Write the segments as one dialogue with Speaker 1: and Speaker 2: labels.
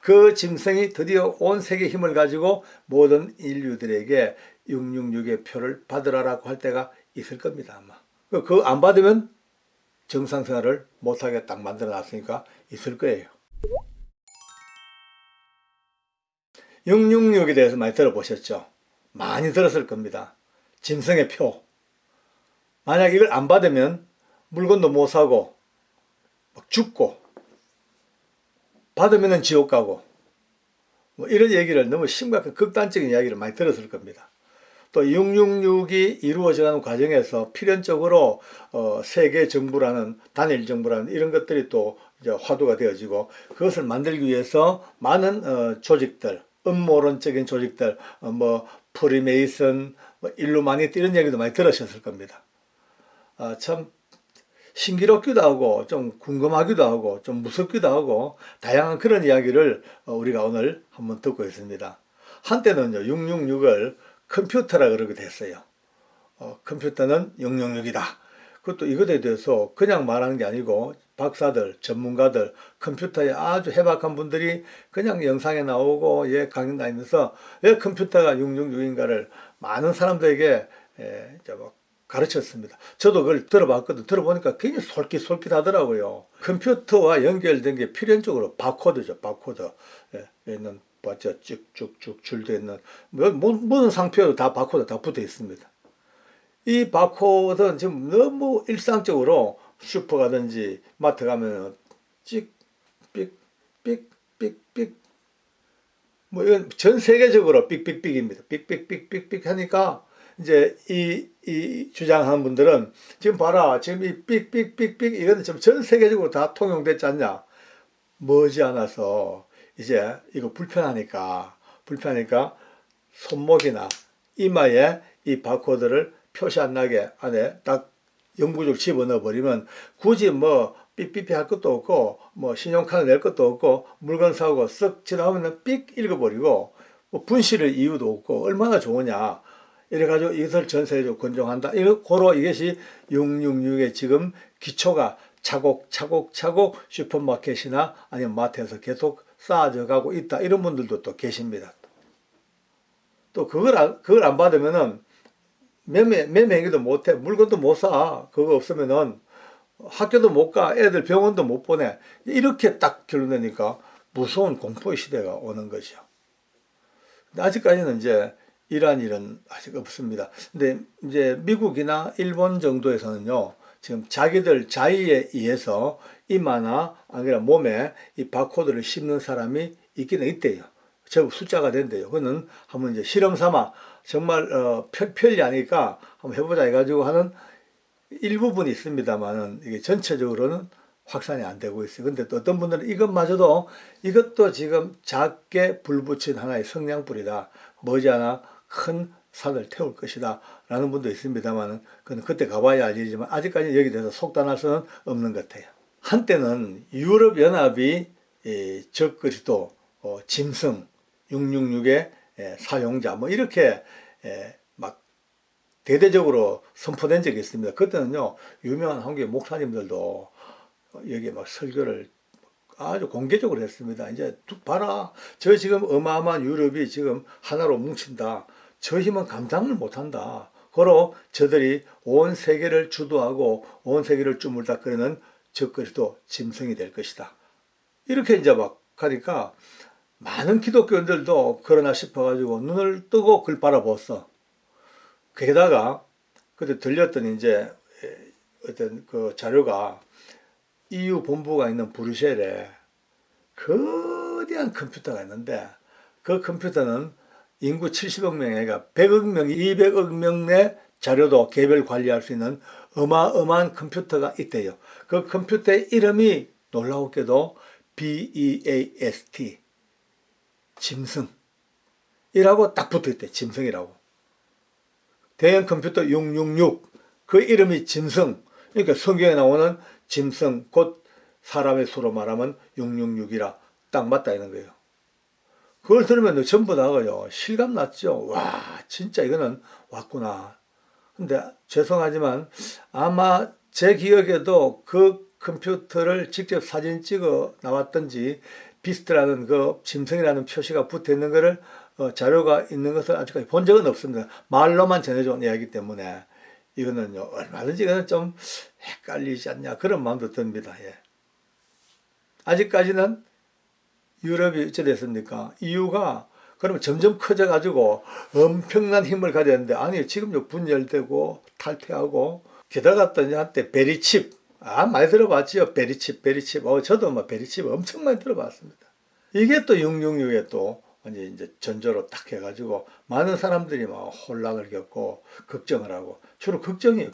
Speaker 1: 그 짐승이 드디어 온 세계 힘을 가지고 모든 인류들에게 666의 표를 받으라라고 할 때가 있을 겁니다. 아마. 그거 안 받으면 정상생활을 못하게 딱 만들어 놨으니까 있을 거예요. 666에 대해서 많이 들어보셨죠? 많이 들었을 겁니다. 짐승의 표. 만약 이걸 안 받으면 물건도 못 사고 막 죽고 받으면 지옥 가고 뭐 이런 얘기를 너무 심각한 극단적인 이야기를 많이 들었을 겁니다. 또 666이 이루어져가는 과정에서 필연적으로 세계 정부라는 단일 정부라는 이런 것들이 또 이제 화두가 되어지고 그것을 만들기 위해서 많은 조직들, 음모론적인 조직들, 뭐 프리메이슨, 뭐 일루미나티 이런 얘기도 많이 들으셨을 겁니다. 참 신기롭기도 하고 좀 궁금하기도 하고 좀 무섭기도 하고 다양한 그런 이야기를 우리가 오늘 한번 듣고 있습니다. 한때는요 666을 컴퓨터라 그러게 됐어요. 컴퓨터는 666이다. 그것도 이것에 대해서 그냥 말하는 게 아니고 박사들, 전문가들, 컴퓨터에 아주 해박한 분들이 그냥 영상에 나오고 강연 다니면서 왜 컴퓨터가 666인가를 많은 사람들에게 가르쳤습니다. 저도 그걸 들어봤거든. 들어보니까 굉장히 솔깃솔깃하더라고요. 컴퓨터와 연결된 게 필연적으로 바코드죠. 바코드. 있는 봤죠? 쭉쭉쭉 줄되어 있는 모든 상표도 다 바코드 다 붙어 있습니다. 이 바코드는 지금 너무 일상적으로 슈퍼 가든지 마트 가면 찍, 삑, 삑, 삑, 삑. 뭐 이건 전 세계적으로 삑삑삑입니다. 삑삑삑삑삑 하니까 이제 이 주장하는 분들은 지금 봐라. 지금 이 삑삑삑삑 이거는 지금 전 세계적으로 다 통용됐지 않냐. 머지않아서 이제 이거 불편하니까 손목이나 이마에 이 바코드를 표시 안 나게 안에 딱 영구적으로 집어넣어 버리면 굳이 뭐 삐삐삐 할 것도 없고 뭐 신용카드 낼 것도 없고 물건 사고 쓱 지나가면 삑 읽어버리고 뭐 분실할 이유도 없고 얼마나 좋으냐. 이래가지고 이것을 전 세계적으로 권장한다. 이것이 666의 지금 기초가 차곡차곡 슈퍼마켓이나 아니면 마트에서 계속 쌓아져 가고 있다. 이런 분들도 또 계십니다. 또 그걸 안 받으면은 매매행위도 못해. 물건도 못 사. 그거 없으면은 학교도 못 가. 애들 병원도 못 보내. 이렇게 딱 결론내니까 무서운 공포의 시대가 오는 거죠. 근데 아직까지는 이제 이러한 일은 아직 없습니다. 근데 이제 미국이나 일본 정도에서는요, 지금 자기들 자의에 의해서 이마나 아니라 몸에 이 바코드를 씹는 사람이 있기는 있대요. 제법 숫자가 된대요. 그거는 한번 이제 실험 삼아 정말 편리하니까 한번 해보자 해가지고 하는 일부분이 있습니다만은 이게 전체적으로는 확산이 안 되고 있어요. 근데 또 어떤 분들은 이것도 지금 작게 불 붙인 하나의 성냥불이다. 머지않아 큰 산을 태울 것이다. 라는 분도 있습니다만은 그건 그때 가봐야 알지만 아직까지 여기 대해서 속단할 수는 없는 것 같아요. 한때는 유럽연합이 적그리스도 짐승 666의 사용자 뭐 이렇게 막 대대적으로 선포된 적이 있습니다. 그때는요 유명한 한국의 목사님들도 여기에 막 설교를 아주 공개적으로 했습니다. 이제 봐라, 저 지금 어마어마한 유럽이 지금 하나로 뭉친다. 저 힘은 감당을 못한다. 고로 저들이 온 세계를 주도하고 온 세계를 주물럭거리는 적그리스도 짐승이 될 것이다. 이렇게 이제 막 하니까 많은 기독교인들도 그러나 싶어가지고 눈을 뜨고 그걸 바라봤어. 게다가 그때 들렸던 이제 어떤 그 자료가 EU 본부가 있는 브뤼셀에 거대한 컴퓨터가 있는데 그 컴퓨터는 인구 70억 명이니까 100억 명, 200억 명 내 자료도 개별 관리할 수 있는 어마어마한 컴퓨터가 있대요. 그 컴퓨터의 이름이 놀라웠게도 BEAST 짐승이라고 딱 붙어있대. 짐승이라고. 대형 컴퓨터 666 그 이름이 짐승. 그러니까 성경에 나오는 짐승 곧 사람의 수로 말하면 666이라 딱 맞다 이런 거예요. 그걸 들으면 전부 다가요 실감 났죠. 와 진짜 이거는 왔구나. 근데 죄송하지만 아마 제 기억에도 그 컴퓨터를 직접 사진 찍어 나왔던지 비스트라는 그 짐승이라는 표시가 붙어 있는 것을 자료가 있는 것을 아직까지 본 적은 없습니다. 말로만 전해져 온 이야기 때문에 이거는요 얼마든지 이거는 좀 헷갈리지 않냐 그런 마음도 듭니다. 예. 아직까지는 유럽이 어찌 됐습니까? EU가 그러면 점점 커져 가지고 엄청난 힘을 가졌는데 아니 지금요 분열되고 탈퇴하고 게다가 또 한때 베리칩 많이 들어봤지요. 베리칩 저도 뭐 베리칩 엄청 많이 들어봤습니다. 이게 또 666에 또 이제 전조로 딱 해가지고 많은 사람들이 막 혼란을 겪고 걱정을 하고 주로 걱정이요.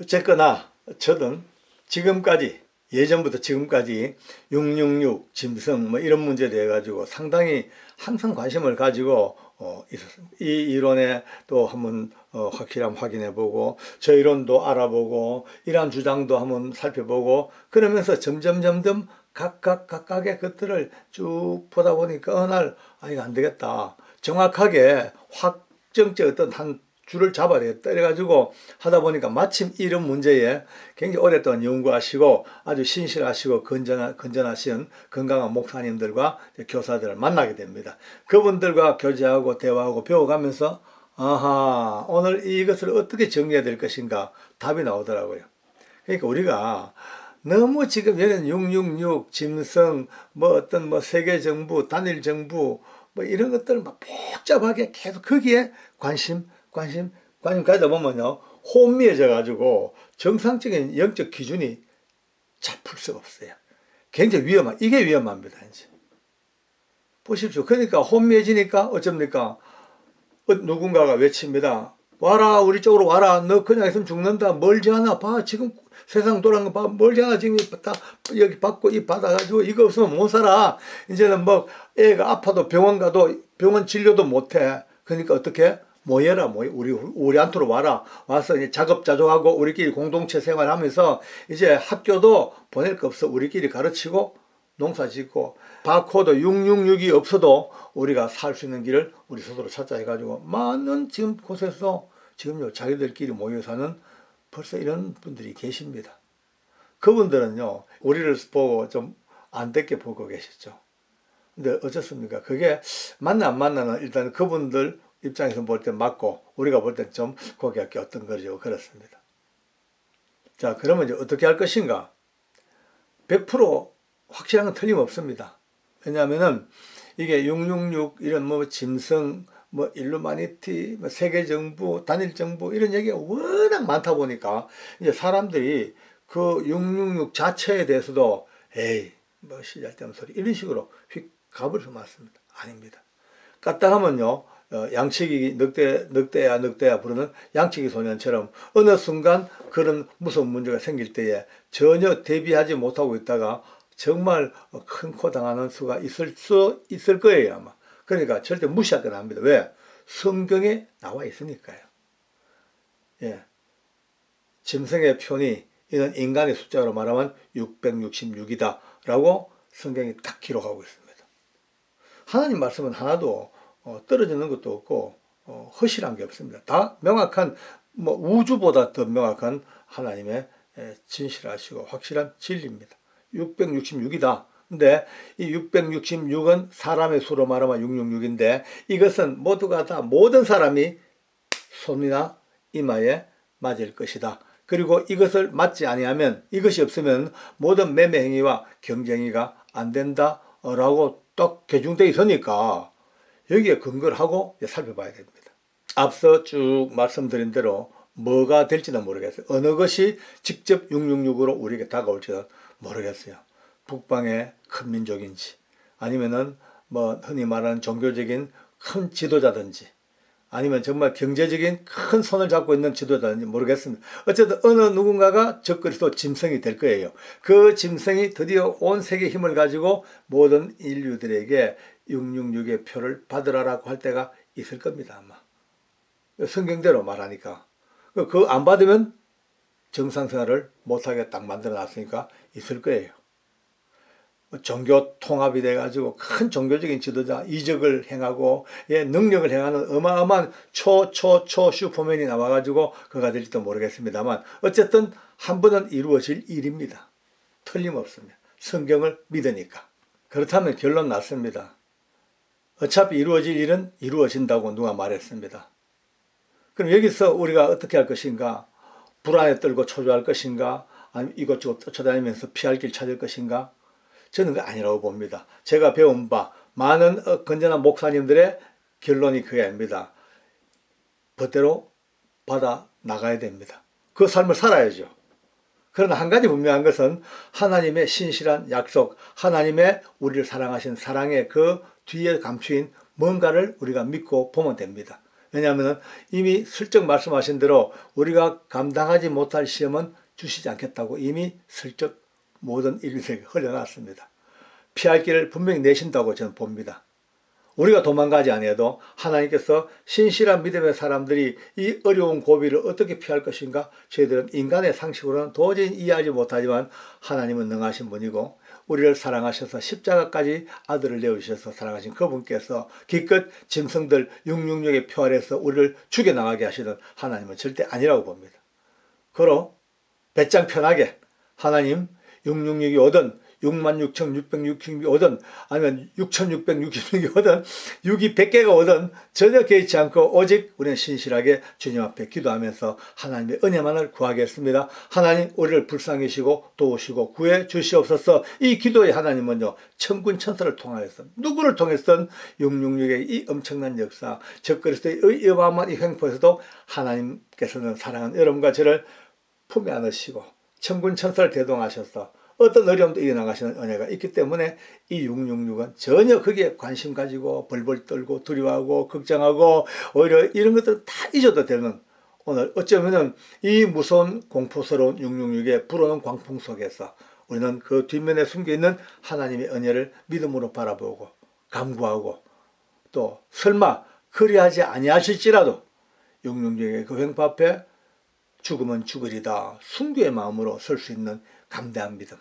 Speaker 1: 어쨌거나 저는 지금까지 예전부터 지금까지 666 짐승 뭐 이런 문제에 대해 가지고 상당히 항상 관심을 가지고 있었습니다. 이 이론에 또 한번 확실함 확인해 보고 저 이론도 알아보고 이러한 주장도 한번 살펴보고 그러면서 점점 각각의 것들을 쭉 보다 보니까 어느 날 이거 안 되겠다. 정확하게 확정적 어떤 한 줄을 잡아야 되겠다. 이래가지고 하다 보니까 마침 이런 문제에 굉장히 오랫동안 연구하시고 아주 신실하시고 건전하신 건강한 목사님들과 교사들을 만나게 됩니다. 그분들과 교제하고 대화하고 배워가면서 아하 오늘 이것을 어떻게 정리해야 될 것인가 답이 나오더라고요. 그러니까 우리가 너무 지금 얘는 666 짐승 뭐 어떤 뭐 세계 정부 단일 정부 뭐 이런 것들 막 복잡하게 계속 거기에 관심 가다 보면요 혼미해져 가지고 정상적인 영적 기준이 잡힐 수가 없어요. 굉장히 이게 위험합니다. 이제 보십시오. 그러니까 혼미해지니까 어쩝니까? 누군가가 외칩니다. 와라 우리 쪽으로 와라. 너 그냥 있으면 죽는다. 멀지 않아. 봐 지금 세상 돌아가는 거 봐. 멀지 않아. 지금 다 여기 받고 이 받아가지고 이거 없으면 못 살아. 이제는 뭐 애가 아파도 병원 가도 병원 진료도 못해. 그러니까 어떻게? 모여라. 우리 안토로 와라. 와서 이제 작업자족하고 우리끼리 공동체 생활하면서 이제 학교도 보낼 거 없어. 우리끼리 가르치고 농사 짓고 바코드 666이 없어도 우리가 살 수 있는 길을 우리 스스로 찾자 해가지고 많은 지금 곳에서 지금요 자기들끼리 모여 사는 벌써 이런 분들이 계십니다. 그분들은요 우리를 보고 좀 안되게 보고 계시죠. 근데 어쩌습니까? 그게 맞나 안 맞나는 일단 그분들 입장에서 볼 때 맞고 우리가 볼 때 좀 고개가 꼈던 거죠. 그렇습니다. 자 그러면 이제 어떻게 할 것인가? 100% 확실한 건 틀림없습니다. 왜냐하면은 이게 666 이런 뭐 짐승 뭐 일루미나티 뭐 세계정부 단일정부 이런 얘기가 워낙 많다 보니까 이제 사람들이 그 666 자체에 대해서도 에이 뭐 시잘데없는 소리 이런 식으로 휙 가버려서 맞습니다. 아닙니다. 까딱하면요 양치기 늑대야 부르는 양치기 소년처럼 어느 순간 그런 무서운 문제가 생길 때에 전혀 대비하지 못하고 있다가 정말 큰 코 당하는 수가 있을 거예요 아마. 그러니까 절대 무시할 건 아닙니다. 왜? 성경에 나와 있으니까요. 예. 짐승의 편이 이는 인간의 숫자로 말하면 666이다 라고 성경이 딱 기록하고 있습니다. 하나님 말씀은 하나도 떨어지는 것도 없고 허실한 게 없습니다. 다 명확한 뭐 우주보다 더 명확한 하나님의 진실하시고 확실한 진리입니다. 666이다. 근데 이 666은 사람의 수로 말하면 666인데 이것은 모두가 다 모든 사람이 손이나 이마에 맞을 것이다. 그리고 이것을 맞지 아니하면 이것이 없으면 모든 매매 행위와 경쟁이가 안 된다라고 딱 개중되어 있으니까 여기에 근거를 하고 살펴봐야 됩니다. 앞서 쭉 말씀드린 대로 뭐가 될지는 모르겠어요. 어느 것이 직접 666으로 우리에게 다가올지는 모르겠어요. 북방의 큰 민족인지 아니면은 뭐 흔히 말하는 종교적인 큰 지도자든지 아니면 정말 경제적인 큰 손을 잡고 있는 지도자든지 모르겠습니다. 어쨌든 어느 누군가가 적그리스도 짐승이 될 거예요. 그 짐승이 드디어 온 세계의 힘을 가지고 모든 인류들에게 666의 표를 받으라고 할 때가 있을 겁니다. 아마 성경대로 말하니까 그 안 받으면 정상생활을 못하게 딱 만들어 놨으니까 있을 거예요. 종교 통합이 돼가지고 큰 종교적인 지도자 이적을 행하고 능력을 행하는 어마어마한 슈퍼맨이 나와가지고 그가 될지도 모르겠습니다만 어쨌든 한 번은 이루어질 일입니다. 틀림없습니다. 성경을 믿으니까. 그렇다면 결론 났습니다. 어차피 이루어질 일은 이루어진다고 누가 말했습니다. 그럼 여기서 우리가 어떻게 할 것인가? 불안에 떨고 초조할 것인가? 아니면 이것저것 쫓아다니면서 피할 길 찾을 것인가? 저는 그 아니라고 봅니다. 제가 배운 바 많은 건전한 목사님들의 결론이 그게 아닙니다. 법대로 받아 나가야 됩니다. 그 삶을 살아야죠. 그러나 한 가지 분명한 것은 하나님의 신실한 약속, 하나님의 우리를 사랑하신 사랑의 그 뒤에 감추인 뭔가를 우리가 믿고 보면 됩니다. 왜냐하면 이미 슬쩍 말씀하신 대로 우리가 감당하지 못할 시험은 주시지 않겠다고 이미 슬쩍 모든 인류에게 흘려놨습니다. 피할 길을 분명히 내신다고 저는 봅니다. 우리가 도망가지 아니해도 하나님께서 신실한 믿음의 사람들이 이 어려운 고비를 어떻게 피할 것인가 저희들은 인간의 상식으로는 도저히 이해하지 못하지만 하나님은 능하신 분이고 우리를 사랑하셔서 십자가까지 아들을 내어주셔서 사랑하신 그분께서 기껏 짐승들 666의 표 아래서 우리를 죽여나가게 하시는 하나님은 절대 아니라고 봅니다. 그러 배짱 편하게 하나님 666이 오든 66,666이 오든 아니면 6,666이 오든 6이 100개가 오든 전혀 개의치 않고 오직 우리는 신실하게 주님 앞에 기도하면서 하나님의 은혜만을 구하겠습니다. 하나님 우리를 불쌍히시고 도우시고 구해 주시옵소서. 이 기도에 하나님은요 천군 천사를 통하여서 누구를 통해서든 666의 이 엄청난 역사 적그리스도의 어마어마한 이 횡포에서도 하나님께서는 사랑하는 여러분과 저를 품에 안으시고 천군 천사를 대동하셔서 어떤 어려움도 이겨나가시는 은혜가 있기 때문에 이 666은 전혀 거기에 관심 가지고 벌벌 떨고 두려워하고 걱정하고 오히려 이런 것들 다 잊어도 되는 오늘 어쩌면은 이 무서운 공포스러운 666의 불어오는 광풍 속에서 우리는 그 뒷면에 숨겨있는 하나님의 은혜를 믿음으로 바라보고 간구하고 또 설마 그리하지 아니하실지라도 666의 그 횡포 앞에 죽으면 죽으리다 순교의 마음으로 설 수 있는 감대한 믿음,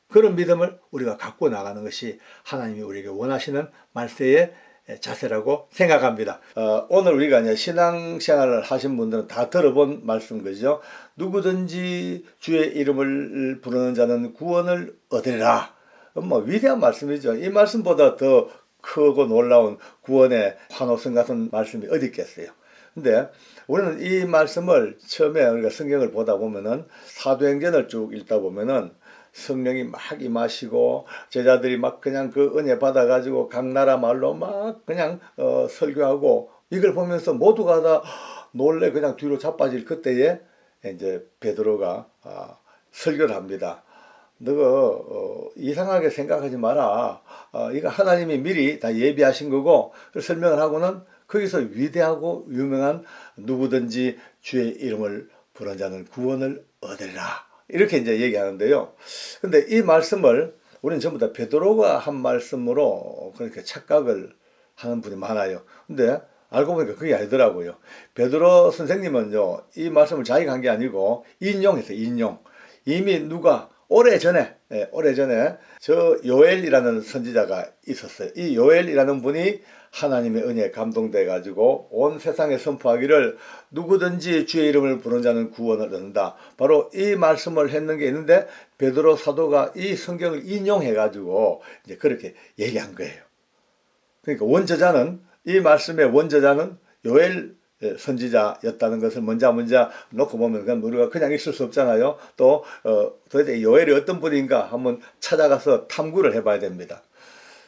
Speaker 1: 그런 믿음을 우리가 갖고 나가는 것이 하나님이 우리에게 원하시는 말세의 자세라고 생각합니다. 오늘 우리가 이제 신앙생활을 하신 분들은 다 들어본 말씀 거죠. 누구든지 주의 이름을 부르는 자는 구원을 얻으리라. 뭐 위대한 말씀이죠. 이 말씀보다 더 크고 놀라운 구원의 환호성 같은 말씀이 어디 있겠어요. 근데 우리는 이 말씀을 처음에 우리가 성경을 보다 보면은 사도행전을 쭉 읽다 보면은 성령이 막 임하시고 제자들이 막 그냥 그 은혜 받아가지고 각 나라 말로 막 그냥 설교하고 이걸 보면서 모두가 다 놀래 그냥 뒤로 자빠질 그때에 이제 베드로가 설교를 합니다. 너가 이상하게 생각하지 마라. 이거 하나님이 미리 다 예비하신 거고 설명을 하고는 거기서 위대하고 유명한 누구든지 주의 이름을 부르는 자는 구원을 얻으리라. 이렇게 이제 얘기하는데요. 근데 이 말씀을 우리는 전부 다 베드로가 한 말씀으로 그렇게 착각을 하는 분이 많아요. 근데 알고 보니까 그게 아니더라고요. 베드로 선생님은요, 이 말씀을 자기가 한 게 아니고 인용했어요. 인용. 이미 누가 오래전에 저 요엘이라는 선지자가 있었어요. 이 요엘이라는 분이 하나님의 은혜에 감동돼 가지고 온 세상에 선포하기를 누구든지 주의 이름을 부르는 자는 구원을 얻는다. 바로 이 말씀을 했는 게 있는데 베드로 사도가 이 성경을 인용해 가지고 이제 그렇게 얘기한 거예요. 그러니까 원저자는 이 말씀의 원저자는 요엘 선지자였다는 것을 먼저 놓고 보면 우리가 그냥 있을 수 없잖아요. 또 도대체 요엘이 어떤 분인가 한번 찾아가서 탐구를 해봐야 됩니다.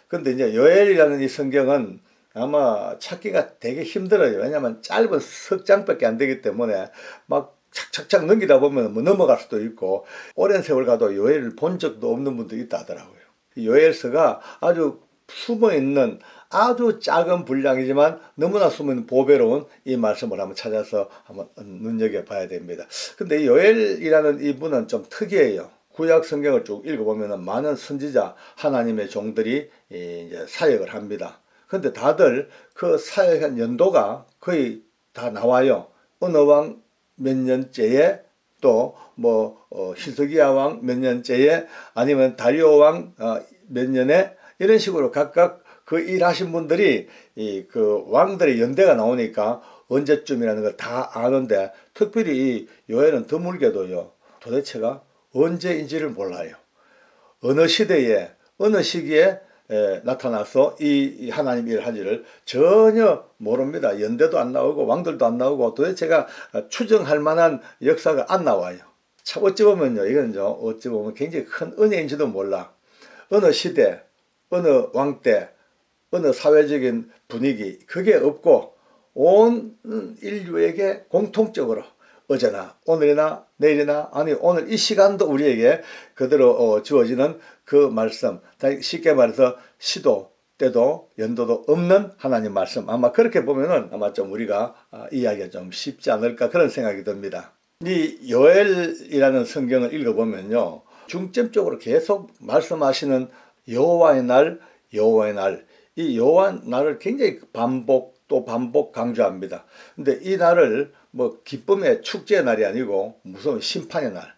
Speaker 1: 근데 이제 요엘이라는 이 성경은 아마 찾기가 되게 힘들어요. 왜냐하면 짧은 석 장밖에 안 되기 때문에 막 착착착 넘기다 보면 뭐 넘어갈 수도 있고 오랜 세월 가도 요엘을 본 적도 없는 분도 있다 하더라고요. 요엘서가 아주 숨어있는 아주 작은 분량이지만 너무나 숨은 보배로운 이 말씀을 한번 찾아서 한번 눈여겨봐야 됩니다. 근데 이 요엘이라는 이분은 좀 특이해요. 구약 성경을 쭉 읽어보면 많은 선지자 하나님의 종들이 이제 사역을 합니다. 근데 다들 그 사역한 연도가 거의 다 나와요. 어느 왕 몇 년째에 또 뭐 히스기야 왕 몇 년째에 아니면 다리오 왕 몇 년에 이런 식으로 각각 그 일하신 분들이 그 왕들의 연대가 나오니까 언제쯤이라는 걸 다 아는데 특별히 이 요엘은 드물게도요. 도대체가 언제인지를 몰라요. 어느 시대에 어느 시기에 나타나서 이 하나님 일을 하지를 전혀 모릅니다. 연대도 안 나오고 왕들도 안 나오고 도대체가 추정할 만한 역사가 안 나와요. 참 어찌 보면요, 이건요, 어찌 보면 굉장히 큰 은혜인지도 몰라. 어느 시대, 어느 왕 때, 어느 사회적인 분위기, 그게 없고 온 인류에게 공통적으로 어제나 오늘이나 내일이나 아니 오늘 이 시간도 우리에게 그대로 주어지는 그 말씀, 쉽게 말해서 시도 때도 연도도 없는 하나님 말씀, 아마 그렇게 보면은 아마 좀 우리가 이해하기가 좀 쉽지 않을까 그런 생각이 듭니다. 이 요엘이라는 성경을 읽어보면요, 중점적으로 계속 말씀하시는 여호와의 날, 여호와의 날, 이 여호와의 날을 굉장히 반복 또 반복 강조합니다. 근데 이 날을 뭐 기쁨의 축제의 날이 아니고 무서운 심판의 날,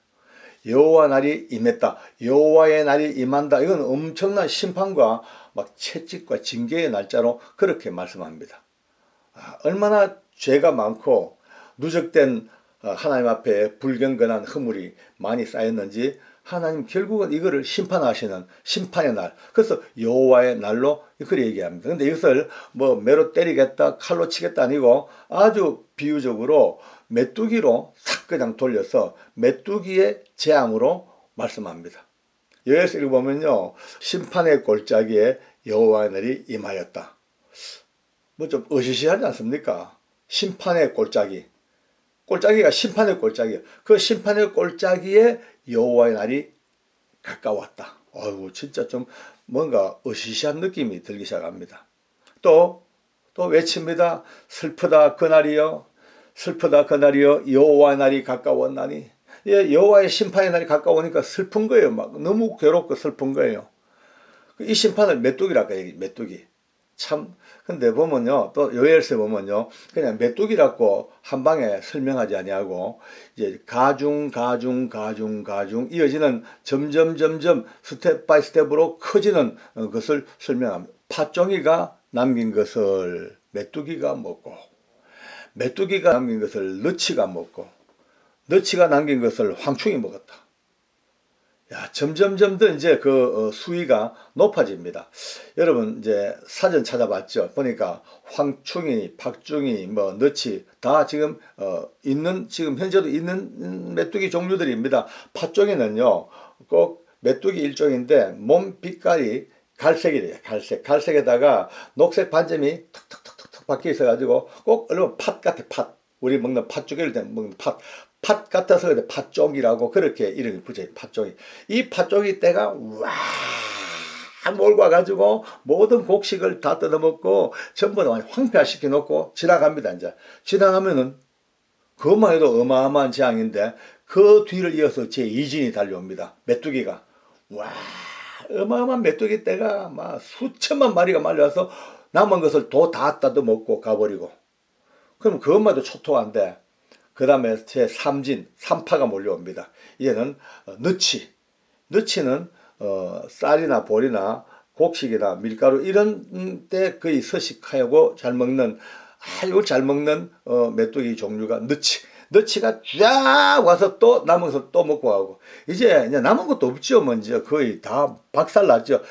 Speaker 1: 여호와 날이 임했다, 여호와의 날이 임한다, 이건 엄청난 심판과 막 채찍과 징계의 날짜로 그렇게 말씀합니다. 얼마나 죄가 많고 누적된 하나님 앞에 불경건한 허물이 많이 쌓였는지 하나님 결국은 이거를 심판하시는 심판의 날, 그래서 여호와의 날로 그렇게 얘기합니다. 근데 이것을 뭐 매로 때리겠다, 칼로 치겠다 아니고 아주 비유적으로 메뚜기로 싹 그냥 돌려서 메뚜기의 재앙으로 말씀합니다. 여기서 읽어보면요, 심판의 골짜기에 여호와의 날이 임하였다. 뭐 좀 으시시하지 않습니까? 심판의 골짜기. 골짜기가 심판의 골짜기예요. 그 심판의 골짜기에 여호와의 날이 가까웠다. 어이구, 진짜 좀 뭔가 으시시한 느낌이 들기 시작합니다. 또 외칩니다. 슬프다 그날이여, 슬프다 그날이여, 여호와의 날이 가까웠나니. 예, 여호와의 심판의 날이 가까우니까 슬픈 거예요. 막 너무 괴롭고 슬픈 거예요. 이 심판을 메뚜기랄까, 메뚜기. 참, 근데 보면요, 또 요엘서에 보면요, 그냥 메뚜기라고 한 방에 설명하지 아니하고 이제 가중 이어지는 점점 스텝 바이 스텝으로 커지는 것을 설명합니다. 팥종이가 남긴 것을 메뚜기가 먹고, 메뚜기가 남긴 것을 너치가 먹고, 너치가 남긴 것을 황충이 먹었다. 야, 점점 더 이제 그 수위가 높아집니다. 여러분 이제 사전 찾아봤죠. 보니까 황충이, 박충이, 뭐 너치 다 지금 있는, 지금 현재도 있는 메뚜기 종류들입니다. 팥종이는요, 꼭 메뚜기 일종인데 몸 빛깔이 갈색이래요. 갈색에다가 녹색 반점이 턱 박혀 있어가지고 꼭 얼른 팥 같아, 팥. 우리 먹는 팥죽일 때 먹는 팥 같아서 그래 팥종이라고 그렇게 이름이 붙여요. 팥종이. 이 팥종이 때가 와 몰고 와가지고 모든 곡식을 다 뜯어먹고 전부 다 황폐화시켜 놓고 지나갑니다. 이제 지나가면은 그것만 해도 어마어마한 재앙인데 그 뒤를 이어서 제2진이 달려옵니다. 메뚜기가. 와, 어마어마한 메뚜기 떼가 막 수천만 마리가 말려와서 남은 것을 다 뜯어먹고 가버리고. 그럼 그것만 해도 초토화인데 그 다음에 제3진, 3파가 몰려옵니다. 이제는 너치는 쌀이나 보리나 곡식이나 밀가루 이런 때 거의 서식하고 잘 먹는, 아주 잘 먹는 메뚜기 종류가 너치가 쫙 와서 또 남은 것을 또 먹고 가고, 이제 남은 것도 없죠. 먼저 거의 다 박살났죠.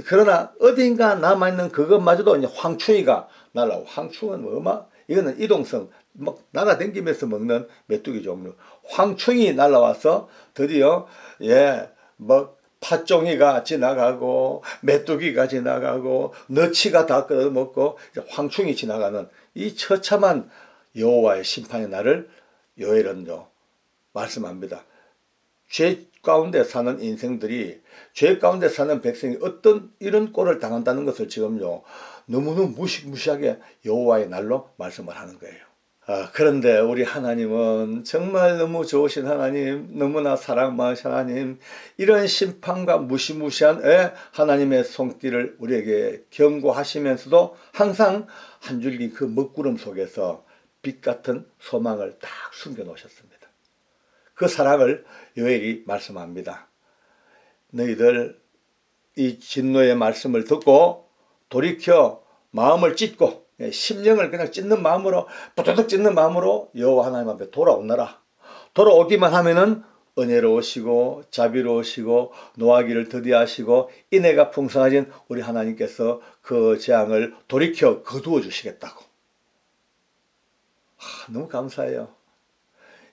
Speaker 1: 그러나 어딘가 남아있는 그것마저도 이제 황충이가 날라오고, 황충은 이거는 이동성, 막 날아다니면서 먹는 메뚜기 종류. 황충이 날아와서 드디어 팥종이가 지나가고 메뚜기가 지나가고 너치가 다 끌어먹고 황충이 지나가는 이 처참한 여호와의 심판의 날을 요엘은요 말씀합니다. 죄 가운데 사는 인생들이, 죄 가운데 사는 백성이 어떤 이런 꼴을 당한다는 것을 지금요 너무너무 무시무시하게 여호와의 날로 말씀을 하는 거예요. 그런데 우리 하나님은 정말 너무 좋으신 하나님, 너무나 사랑 많으신 하나님, 이런 심판과 무시무시한 하나님의 손길을 우리에게 경고하시면서도 항상 한 줄기 그 먹구름 속에서 빛 같은 소망을 딱 숨겨 놓으셨습니다. 그 사랑을 요엘이 말씀합니다. 너희들 이 진노의 말씀을 듣고 돌이켜 마음을 찢고 심령을 그냥 찢는 마음으로, 부두둑 찢는 마음으로 여호와 하나님 앞에 돌아오너라. 돌아오기만 하면은 은혜로우시고 자비로우시고 노하기를 더디하시고 인애가 풍성하신 우리 하나님께서 그 재앙을 돌이켜 거두어 주시겠다고. 너무 감사해요.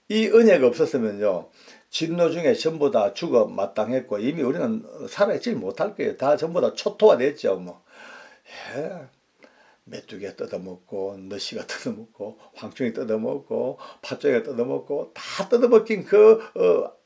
Speaker 1: 이 은혜가 없었으면요, 진노 중에 전부 다 죽어 마땅했고 이미 우리는 살아있지 못할 거예요. 다 전부 다 초토화 됐죠. 뭐. 메뚜기가 뜯어먹고 너시가 뜯어먹고 황충이 뜯어먹고 팥종이가 뜯어먹고 다 뜯어먹힌 그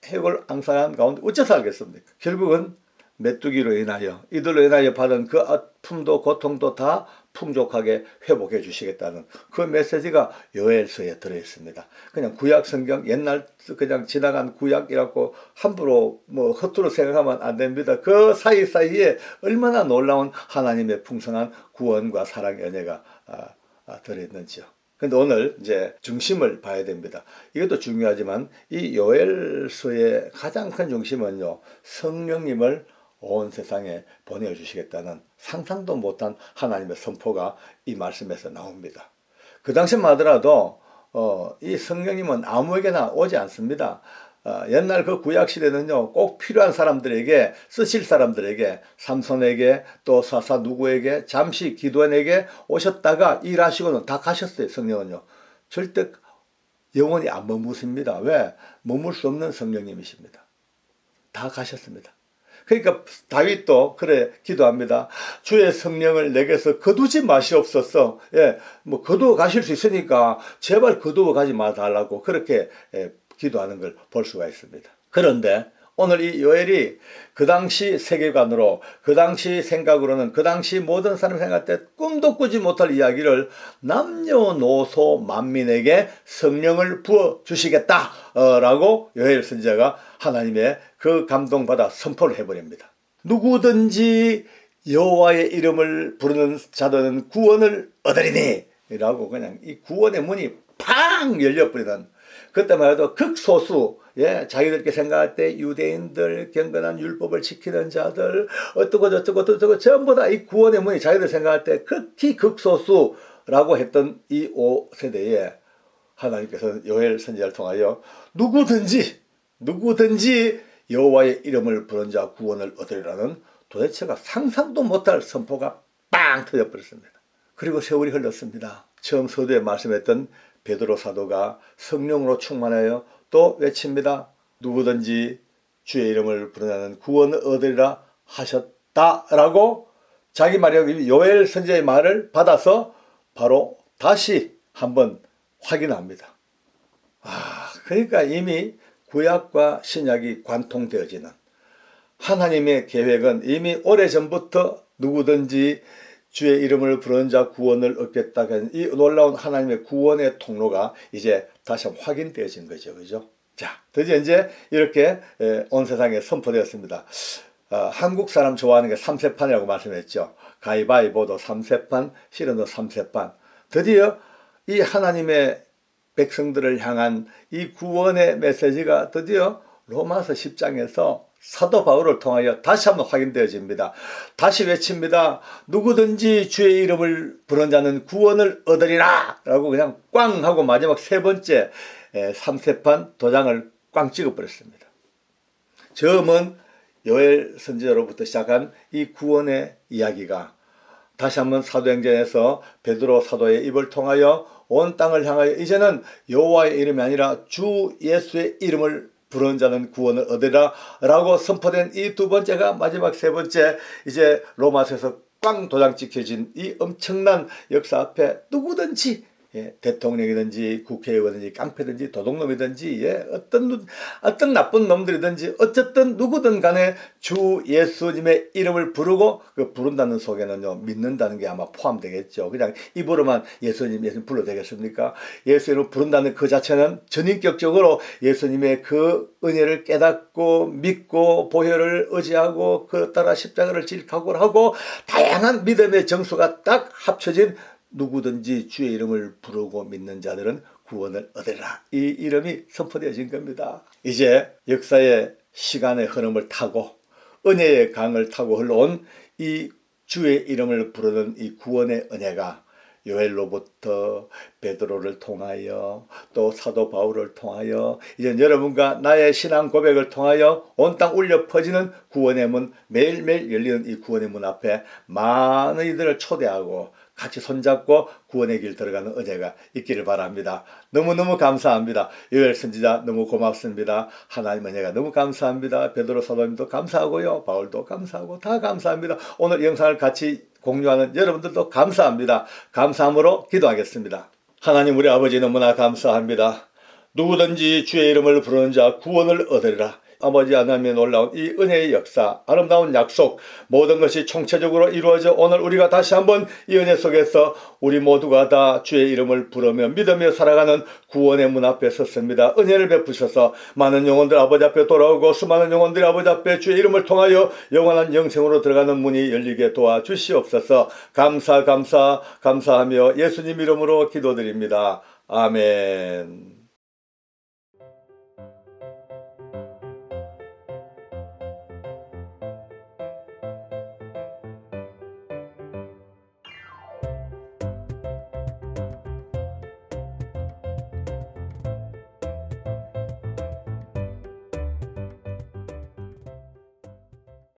Speaker 1: 해골 앙상한 가운데 어째 살겠습니까? 결국은 메뚜기로 인하여 이들로 인하여 받은 그 아픔도 고통도 다 풍족하게 회복해 주시겠다는 그 메시지가 요엘서에 들어있습니다. 그냥 구약 성경 옛날 그냥 지나간 구약이라고 함부로 뭐 헛으로 생각하면 안 됩니다. 그 사이사이에 얼마나 놀라운 하나님의 풍성한 구원과 사랑의 은혜가 들어있는지요. 근데 오늘 이제 중심을 봐야 됩니다. 이것도 중요하지만 이 요엘서의 가장 큰 중심은요, 성령님을 온 세상에 보내주시겠다는 상상도 못한 하나님의 선포가 이 말씀에서 나옵니다. 그 당시만 하더라도 이 성령님은 아무에게나 오지 않습니다. 옛날 그 구약시대는요, 꼭 필요한 사람들에게, 쓰실 사람들에게, 삼손에게, 또 사사 누구에게, 잠시 기도원에게 오셨다가 일하시고는 다 가셨어요. 성령은요. 절대 영원히 안 머무십니다. 왜? 머물 수 없는 성령님이십니다. 다 가셨습니다. 그러니까 다윗도 그래 기도합니다. 주의 성령을 내게서 거두지 마시옵소서. 예, 뭐 거두어 가실 수 있으니까 제발 거두어 가지 말달라고 그렇게 기도하는 걸 볼 수가 있습니다. 그런데 오늘 이 요엘이 그 당시 세계관으로, 그 당시 생각으로는, 그 당시 모든 사람이 생각할 때 꿈도 꾸지 못할 이야기를 남녀노소 만민에게 성령을 부어주시겠다라고 요엘 선지자가 하나님의 그 감동받아 선포를 해버립니다. 누구든지 여호와의 이름을 부르는 자들은 구원을 얻으리니 라고 그냥 이 구원의 문이 팡 열려버리는, 그때만 해도 극소수, 예, 자기들께 생각할 때 유대인들, 경건한 율법을 지키는 자들, 어떠고 저쩌고 전부 다 이 구원의 문이 자기들 생각할 때 극히 극소수라고 했던 이 5세대에 하나님께서는 요엘 선지자를 통하여 누구든지 여호와의 이름을 부른 자 구원을 얻으리라는 도대체가 상상도 못할 선포가 빵 터져버렸습니다. 그리고 세월이 흘렀습니다. 처음 서두에 말씀했던 베드로 사도가 성령으로 충만하여 또 외칩니다. 누구든지 주의 이름을 부르는 구원을 얻으리라 하셨다라고 자기 말이 요엘 선지자의 말을 받아서 바로 다시 한번 확인합니다. 그러니까 이미 구약과 신약이 관통되어지는 하나님의 계획은 이미 오래전부터 누구든지 주의 이름을 부르는 자 구원을 얻겠다는 이 놀라운 하나님의 구원의 통로가 이제 다시 한번 확인되어진 거죠. 그죠? 자, 드디어 이제 이렇게 온 세상에 선포되었습니다. 한국 사람 좋아하는 게 삼세판이라고 말씀했죠. 가위바위보도 삼세판, 실현도 삼세판. 드디어 이 하나님의 백성들을 향한 이 구원의 메시지가 드디어 로마서 10장에서 사도 바울을 통하여 다시 한번 확인되어집니다. 다시 외칩니다. 누구든지 주의 이름을 부른 자는 구원을 얻으리라 라고 그냥 꽝 하고 마지막 세 번째 삼세판 도장을 꽝 찍어버렸습니다. 처음은 요엘 선지자로부터 시작한 이 구원의 이야기가 다시 한번 사도행전에서 베드로 사도의 입을 통하여 온 땅을 향하여 이제는 여호와의 이름이 아니라 주 예수의 이름을 부르는 자는 구원을 얻으리라 라고 선포된 이 두 번째가 마지막 세 번째, 이제 로마서에서 꽝 도장 찍혀진 이 엄청난 역사 앞에 누구든지, 예, 대통령이든지 국회의원이든지 깡패든지 도둑놈이든지, 예, 어떤 나쁜 놈들이든지 어쨌든 누구든 간에 주 예수님의 이름을 부르고 그 부른다는 속에는요 믿는다는 게 아마 포함되겠죠. 그냥 입으로만 예수님 불러도 되겠습니까? 예수님을 부른다는 그 자체는 전인격적으로 예수님의 그 은혜를 깨닫고 믿고 보혈을 의지하고 그 따라 십자가를 질 각오를 하고 다양한 믿음의 정수가 딱 합쳐진 누구든지 주의 이름을 부르고 믿는 자들은 구원을 얻으리라. 이 이름이 선포되어진 겁니다. 이제 역사의 시간의 흐름을 타고 은혜의 강을 타고 흘러온 이 주의 이름을 부르는 이 구원의 은혜가 요엘로부터 베드로를 통하여 또 사도 바울을 통하여 이제 여러분과 나의 신앙 고백을 통하여 온 땅 울려 퍼지는 구원의 문, 매일매일 열리는 이 구원의 문 앞에 많은 이들을 초대하고 같이 손잡고 구원의 길 들어가는 은혜가 있기를 바랍니다. 너무너무 감사합니다. 요엘 선지자 너무 고맙습니다. 하나님 은혜가 너무 감사합니다. 베드로 사도님도 감사하고요. 바울도 감사하고 다 감사합니다. 오늘 영상을 같이 공유하는 여러분들도 감사합니다. 감사함으로 기도하겠습니다. 하나님 우리 아버지 너무나 감사합니다. 누구든지 주의 이름을 부르는 자 구원을 얻으리라. 아버지 하나님의 놀라운 이 은혜의 역사, 아름다운 약속, 모든 것이 총체적으로 이루어져 오늘 우리가 다시 한번 이 은혜 속에서 우리 모두가 다 주의 이름을 부르며 믿으며 살아가는 구원의 문 앞에 섰습니다. 은혜를 베푸셔서 많은 영혼들 아버지 앞에 돌아오고 수많은 영혼들이 아버지 앞에 주의 이름을 통하여 영원한 영생으로 들어가는 문이 열리게 도와주시옵소서. 감사하며 예수님 이름으로 기도드립니다. 아멘.